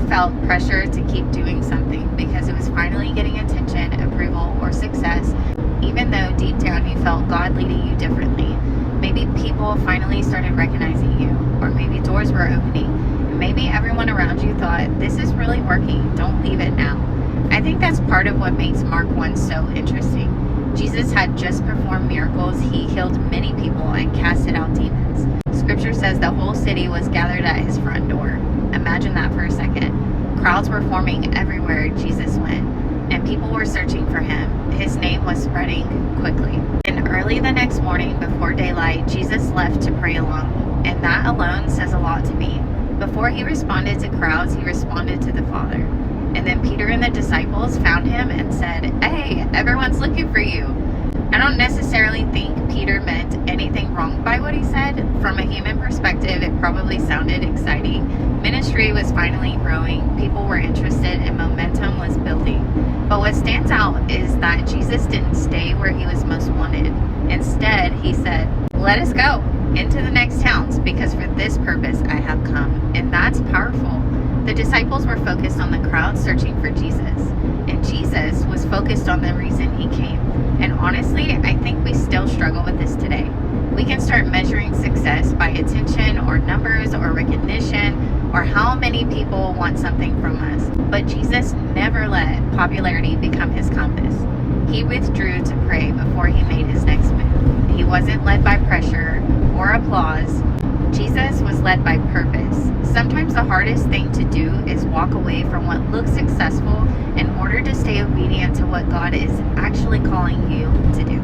felt pressure to keep doing something because it was finally getting attention, approval, or success, even though deep down you felt God leading you differently. Maybe people finally started recognizing you, or maybe doors were opening, and maybe everyone around you thought, this is really working, don't leave it now. I think that's part of what makes Mark 1 so interesting. Jesus had just performed miracles. He healed many people and casted out demons. Scripture says the whole city was gathered at his front door. Imagine that for a second. Crowds were forming everywhere Jesus went, and people were searching for him. His name was spreading quickly. And early the next morning, before daylight, Jesus left to pray alone. And that alone says a lot to me. Before he responded to crowds, he responded to the Father. And then Peter and the disciples found him and said, "Hey, everyone's looking for you." I don't necessarily think Peter meant anything wrong by what he said. From a human perspective, it probably sounded exciting. Ministry was finally growing, people were interested, and momentum was building. But what stands out is that Jesus didn't stay where he was most wanted. Instead, he said, "Let us go into the next towns, because for this purpose I have come." And that's powerful. The disciples were focused on the crowd searching for Jesus, and Jesus was focused on the reason he came. And honestly, I think we still struggle with this today. We can start measuring success by attention or numbers or recognition or how many people want something from us. But Jesus never let popularity become his compass. He withdrew to pray before he made his next move. He wasn't led by pressure or applause. Jesus was led by purpose. Sometimes the hardest thing to do is walk away from what looks successful in order to stay obedient to what God is actually calling you to do.